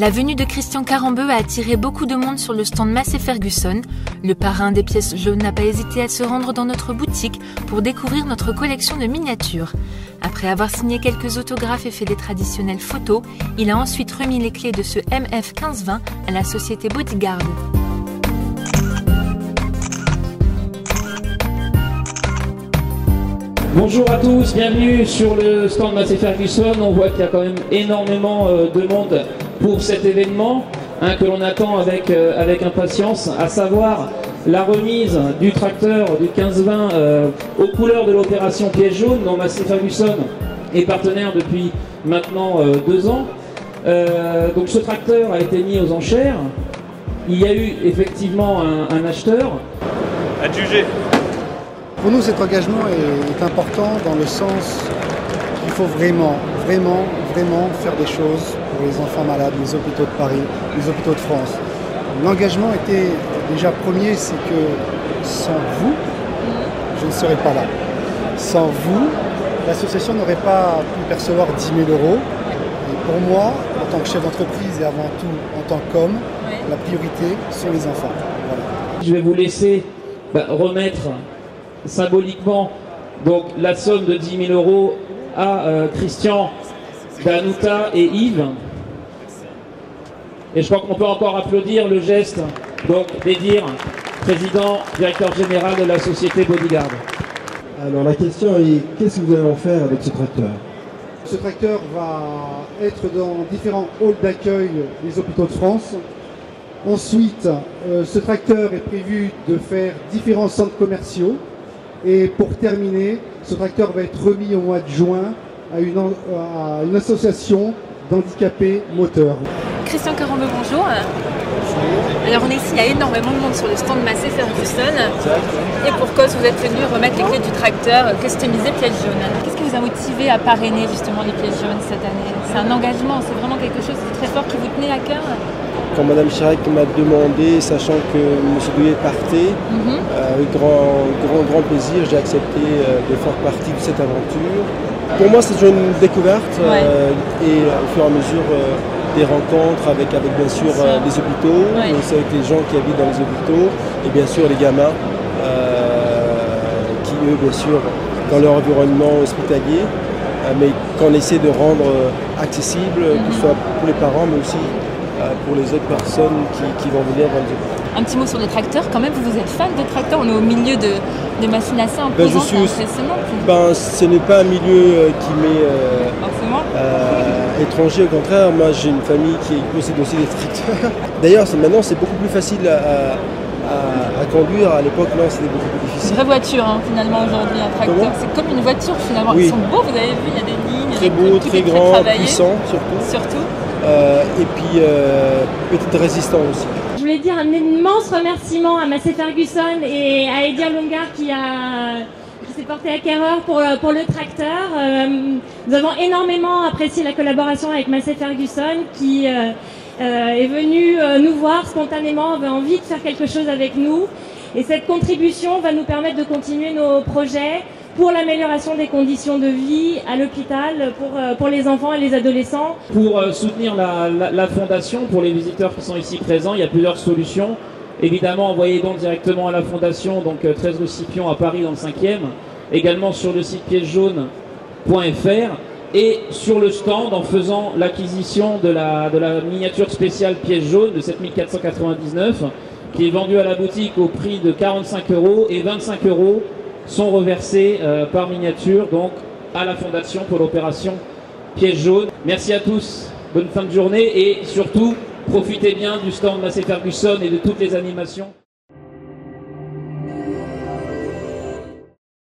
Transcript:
La venue de Christian Carambeu a attiré beaucoup de monde sur le stand Massey Ferguson. Le parrain des pièces jaunes n'a pas hésité à se rendre dans notre boutique pour découvrir notre collection de miniatures. Après avoir signé quelques autographes et fait des traditionnelles photos, il a ensuite remis les clés de ce MF 1520 à la société Bodyguard. Bonjour à tous, bienvenue sur le stand Massey Ferguson. On voit qu'il y a quand même énormément de monde pour cet événement que l'on attend avec impatience, à savoir la remise du tracteur du 1520 aux couleurs de l'opération Pièce Jaune, dont Massey Ferguson est partenaire depuis maintenant 2 ans. Donc ce tracteur a été mis aux enchères. Il y a eu effectivement un acheteur. À juger. Pour nous, cet engagement est important dans le sens qu'il faut vraiment faire des choses pour les enfants malades, les hôpitaux de Paris, les hôpitaux de France. L'engagement était déjà premier, c'est que sans vous, je ne serais pas là. Sans vous, l'association n'aurait pas pu percevoir 10 000 €. Et pour moi, en tant que chef d'entreprise et avant tout en tant qu'homme, la priorité sont les enfants. Voilà. Je vais vous laisser remettre symboliquement donc la somme de 10 000 € à Christian, Danuta et Yves. Et je crois qu'on peut encore applaudir le geste donc d'Edir, président, directeur général de la société Bodyguard. Alors la question est, qu'est-ce que vous allez en faire avec ce tracteur? Ce tracteur va être dans différents halls d'accueil des hôpitaux de France. Ensuite, ce tracteur est prévu de faire différents centres commerciaux. Et pour terminer, ce tracteur va être remis au mois de juin à une association d'handicapés moteurs. Christian Carambeu, bonjour. Alors on est ici, il y a énormément de monde sur le stand Massey Ferguson. Et pour cause, vous êtes venu remettre les clés du tracteur customisé Pièce Jaune. Qu'est-ce qui vous a motivé à parrainer justement les Pièces Jaunes cette année? C'est un engagement, c'est vraiment quelque chose de très fort qui vous tenait à cœur? Quand Madame Chirac m'a demandé, sachant que M. Douillet partait, avec grand plaisir, j'ai accepté de faire partie de cette aventure. Pour moi, c'est une découverte et au fur et à mesure des rencontres avec bien sûr les hôpitaux, mais aussi avec les gens qui habitent dans les hôpitaux et bien sûr les gamins qui, eux, bien sûr, dans leur environnement hospitalier, mais qu'on essaie de rendre accessible, que ce soit pour les parents, mais aussi pour les autres personnes qui vont venir dans les hôpitaux. Un petit mot sur les tracteurs, quand même, vous êtes fan de tracteurs, on est au milieu de machines assez imposantes, impressionnantes. Ce n'est pas un milieu qui m'est étranger, au contraire, moi j'ai une famille qui possède aussi des tracteurs. D'ailleurs maintenant c'est beaucoup plus facile à conduire, à l'époque non, c'était beaucoup plus difficile. C'est une vraie voiture finalement aujourd'hui, un tracteur, c'est comme une voiture finalement, ils sont beaux, vous avez vu, il y a des lignes, très beau, très grand, puissant surtout. Et puis petite résistance aussi. Je voulais dire un immense remerciement à Massey Ferguson et à Edir Longar qui s'est porté acquéreur pour le tracteur. Nous avons énormément apprécié la collaboration avec Massey Ferguson qui est venu nous voir spontanément, avait envie de faire quelque chose avec nous. Et cette contribution va nous permettre de continuer nos projets pour l'amélioration des conditions de vie à l'hôpital pour les enfants et les adolescents. Pour soutenir la fondation, pour les visiteurs qui sont ici présents, il y a plusieurs solutions. Évidemment, envoyez donc directement à la fondation, donc 13 rue Scipion à Paris dans le 5e, également sur le site piècejaune.fr et sur le stand en faisant l'acquisition de la miniature spéciale Pièce Jaune de 7 499 qui est vendue à la boutique au prix de 45 € et 25 € sont reversés par miniature donc à la fondation pour l'opération Pièce Jaune. Merci à tous, bonne fin de journée et surtout profitez bien du stand Massey Ferguson et de toutes les animations.